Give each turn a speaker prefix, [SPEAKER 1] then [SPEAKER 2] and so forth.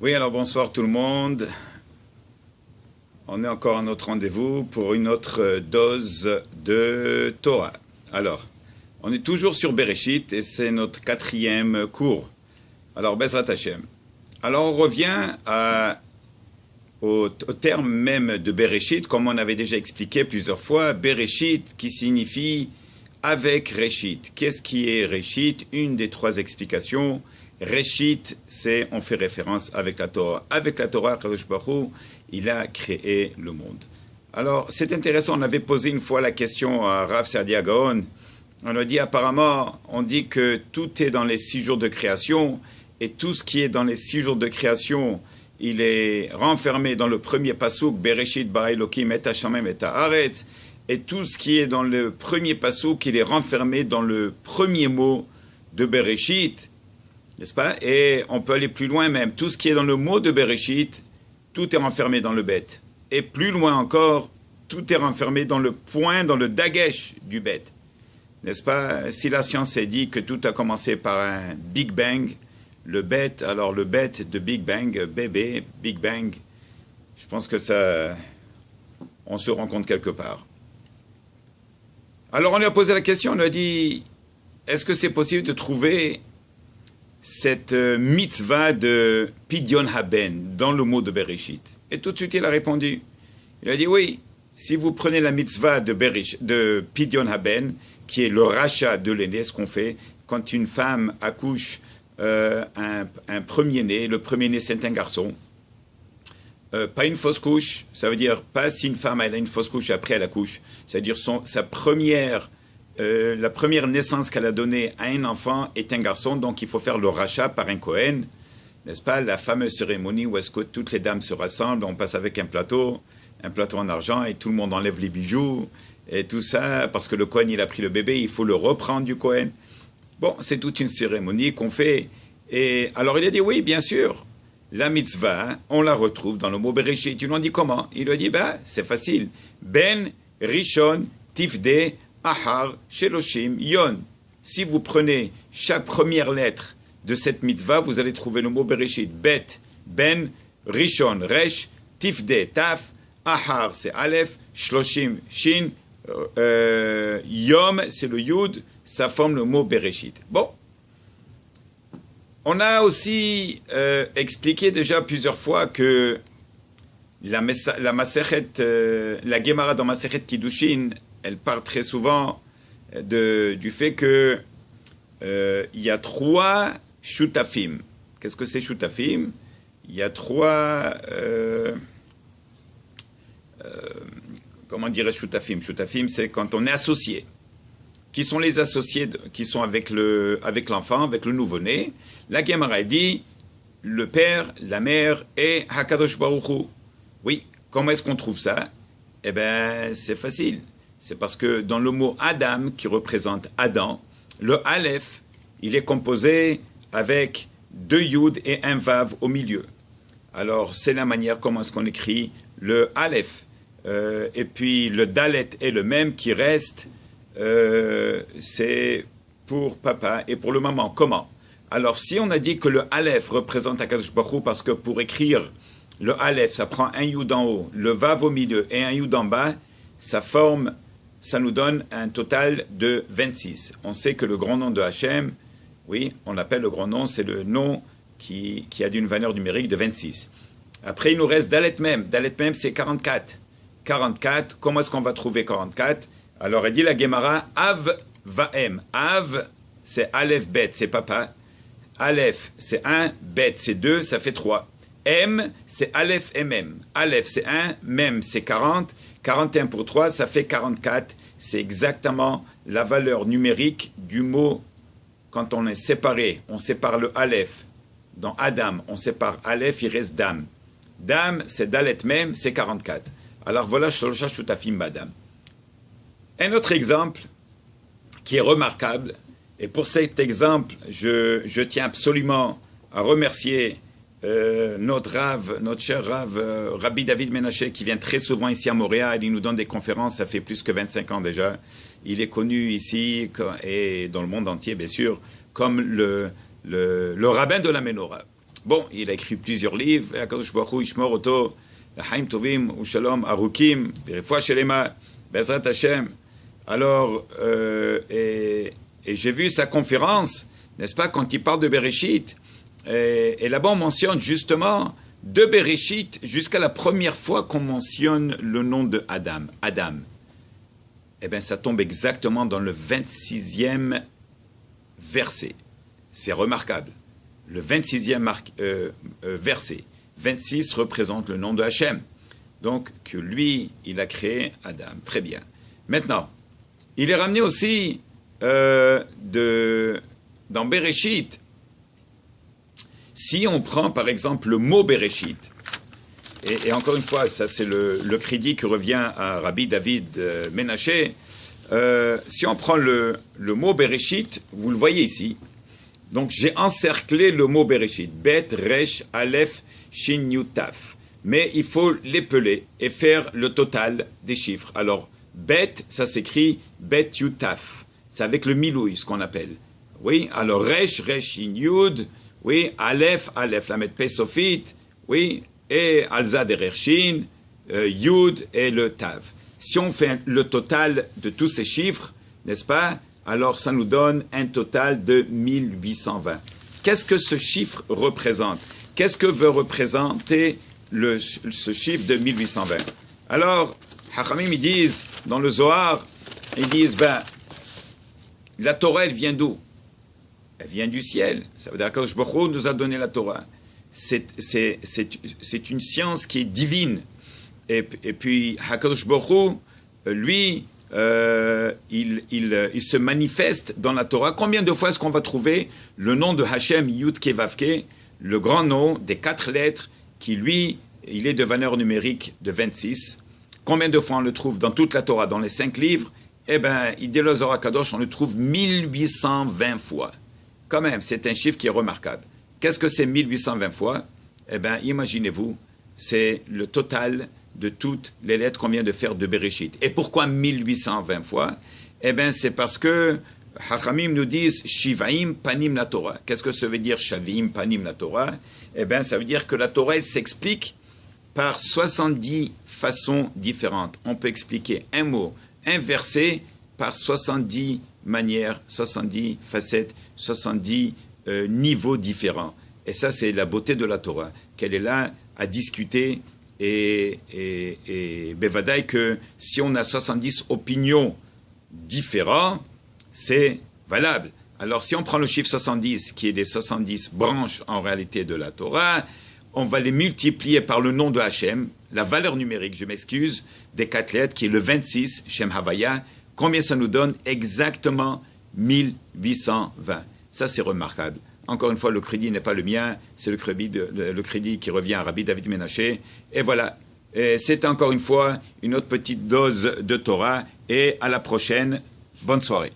[SPEAKER 1] Oui, alors bonsoir tout le monde. On est encore à notre rendez-vous pour une autre dose de Torah. Alors, on est toujours sur Bereshit et c'est notre 4e cours. Alors, Bezrat Hashem. Alors, on revient au terme même de Bereshit, comme on avait déjà expliqué plusieurs fois. Bereshit qui signifie avec Reshit. Qu'est-ce qui est Reshit? Une des 3 explications. Reshit, c'est, on fait référence avec la Torah. Avec la Torah, Kadosh Baruch Hu, il a créé le monde. Alors, c'est intéressant, on avait posé une fois la question à Rav Saadia Gaon. On a dit, apparemment, on dit que tout est dans les 6 jours de création, et tout ce qui est dans les 6 jours de création, il est renfermé dans le premier passouk, Bereshit bara Elokim et Hashamayim et haaretz, et tout ce qui est dans le premier passouk, il est renfermé dans le premier mot de Bereshit, n'est-ce pas? Et on peut aller plus loin même. Tout ce qui est dans le mot de Bereshit, tout est renfermé dans le bet. Et plus loin encore, tout est renfermé dans le point, dans le dagesh du bet. N'est-ce pas? Si la science a dit que tout a commencé par un Big Bang, le bet, alors le bet de Big Bang, bébé, Big Bang, je pense que ça, on se rend compte quelque part. Alors on lui a posé la question, on lui a dit, est-ce que c'est possible de trouver cette mitzvah de Pidyon Haben dans le mot de Bereshit? Et tout de suite il a répondu. Il a dit oui, si vous prenez la mitzvah de Pidyon Haben, qui est le rachat de l'aîné, ce qu'on fait quand une femme accouche un premier-né, le premier-né c'est un garçon, pas une fausse couche, ça veut dire pas si une femme elle a une fausse couche après elle accouche, c'est-à-dire la première naissance qu'elle a donnée à un enfant est un garçon, donc il faut faire le rachat par un Kohen, n'est-ce pas? La fameuse cérémonie où est-ce que toutes les dames se rassemblent, on passe avec un plateau en argent, et tout le monde enlève les bijoux, et tout ça, parce que le Kohen, il a pris le bébé, il faut le reprendre du Kohen. Bon, c'est toute une cérémonie qu'on fait. Et alors il a dit, oui, bien sûr, la mitzvah, on la retrouve dans le mot Bereshit. Tu lui as dit comment? Il lui a dit, c'est facile. Ben, Rishon, Tifde, Ahar, Sheloshim, Yon. Si vous prenez chaque première lettre de cette mitzvah, vous allez trouver le mot Bereshit. Bet, Ben, Rishon, Resh, Tifde, Taf, Ahar, c'est Aleph, Shloshim, Shin, Yom, c'est le Yud, ça forme le mot Bereshit. Bon. On a aussi expliqué déjà plusieurs fois que la Gemara dans Masechet Kiddushin, elle parle très souvent du fait que il y a 3 shutafim. Qu'est-ce que c'est shutafim? Il y a 3 comment dirais-je shutafim? Shutafim, c'est quand on est associé. Qui sont les associés qui sont avec l'enfant, avec le nouveau-né? La Gemara dit le père, la mère et Hakadosh Baruch Hu. Oui, comment est-ce qu'on trouve ça? Eh bien, c'est facile. C'est parce que dans le mot Adam, qui représente Adam, le Aleph, il est composé avec 2 Yud et un Vav au milieu. Alors, c'est la manière comment est-ce qu'on écrit le Aleph. Et puis, le Dalet est le même qui reste, c'est pour papa et pour le maman. Comment? Alors, si on a dit que le Aleph représente Hakadosh Baruch Hu, parce que pour écrire le Aleph, ça prend un Yud en haut, le Vav au milieu et un Yud en bas, ça nous donne un total de 26. On sait que le grand nom de Hachem, oui, on l'appelle le grand nom, c'est le nom qui a une valeur numérique de 26. Après, il nous reste Dalet Mem. Dalet Mem, c'est 44. 44, comment est-ce qu'on va trouver 44? Alors, elle dit la Gemara, Av Vaem. Av, c'est Aleph Bet, c'est papa. Aleph, c'est 1, Bet, c'est 2, ça fait 3. M, c'est Aleph MM. Aleph, c'est 1, Mem, c'est 40. 41 pour 3, ça fait 44. C'est exactement la valeur numérique du mot. Quand on est séparé, on sépare le Aleph. Dans Adam, on sépare Aleph, il reste Dam. Dam, c'est Dalet Mem, c'est 44. Alors voilà, Sholosha Shutafim Badam. Un autre exemple qui est remarquable, et pour cet exemple, je tiens absolument à remercier notre cher Rav, Rabbi David Menaché, qui vient très souvent ici à Montréal. Il nous donne des conférences, ça fait plus que 25 ans déjà. Il est connu ici et dans le monde entier, bien sûr, comme le rabbin de la Ménorah. Bon, il a écrit plusieurs livres. Akadosh Baruch Hu Yishmor Oto, Chaim Tovim, Ushalom, Arukim, Refoua Shelema, Bezrat Hashem. Alors, et j'ai vu sa conférence, n'est-ce pas, quand il parle de Bereshit. Et là-bas, on mentionne justement de Bereshit jusqu'à la première fois qu'on mentionne le nom de Adam. Adam. Eh bien, ça tombe exactement dans le 26e verset. C'est remarquable. Le 26e verset. 26 représente le nom de Hachem. Donc, que lui, il a créé Adam. Très bien. Maintenant, il est ramené aussi dans Bereshit. Si on prend par exemple le mot Bereshit, et encore une fois, ça c'est le crédit qui revient à Rabbi David Menaché, si on prend le mot Bereshit, vous le voyez ici, donc j'ai encerclé le mot Bereshit, Bet, Resh, Aleph, Shin, Yud, Taf, mais il faut l'épeler et faire le total des chiffres. Alors, Bet, ça s'écrit Bet, Yud, Taf, c'est avec le milouï, ce qu'on appelle. Oui, alors Resh, Resh, Shin, Yud, oui, Aleph, Aleph, la mettre Pesofit, oui, et Alza derer Shin, Yud et le Tav. Si on fait le total de tous ces chiffres, n'est-ce pas, alors ça nous donne un total de 1820. Qu'est-ce que ce chiffre représente? Qu'est-ce que veut représenter ce chiffre de 1820? Alors, Hachamim, ils disent, dans le Zohar, ils disent, ben, la Torah, elle vient d'où? Elle vient du ciel. Ça veut dire qu'Akadosh Baruch Hu nous a donné la Torah. C'est une science qui est divine. Et puis, Akadosh Baruch Hu, lui, il se manifeste dans la Torah. Combien de fois est-ce qu'on va trouver le nom de Hashem, Yud Ke Vav Ke, le grand nom des 4 lettres, qui lui, il est de valeur numérique de 26. Combien de fois on le trouve dans toute la Torah, dans les 5 livres? Eh bien, il dit le Zohar Kadosh, on le trouve 1820 fois. Quand même, c'est un chiffre qui est remarquable. Qu'est-ce que c'est 1820 fois? Eh bien, imaginez-vous, c'est le total de toutes les lettres qu'on vient de faire de Bereshit. Et pourquoi 1820 fois? Eh bien, c'est parce que Hachamim nous disent Shivaim Panim la Torah. Qu'est-ce que ça veut dire Shavim Panim la Torah? Eh bien, ça veut dire que la Torah, elle s'explique par 70 façons différentes. On peut expliquer un mot, un verset, par 70 manières, 70 facettes, 70 niveaux différents. Et ça, c'est la beauté de la Torah, qu'elle est là à discuter. Et Bevadaï que si on a 70 opinions différentes, c'est valable. Alors si on prend le chiffre 70, qui est les 70 branches en réalité de la Torah, on va les multiplier par le nom de Hachem, la valeur numérique, je m'excuse, des 4 lettres, qui est le 26, Shem Havaya. Combien ça nous donne? Exactement 1820. Ça, c'est remarquable. Encore une fois, le crédit n'est pas le mien, c'est le crédit qui revient à Rabbi David Menaché. Et voilà, c'est encore une fois une autre petite dose de Torah. Et à la prochaine, bonne soirée.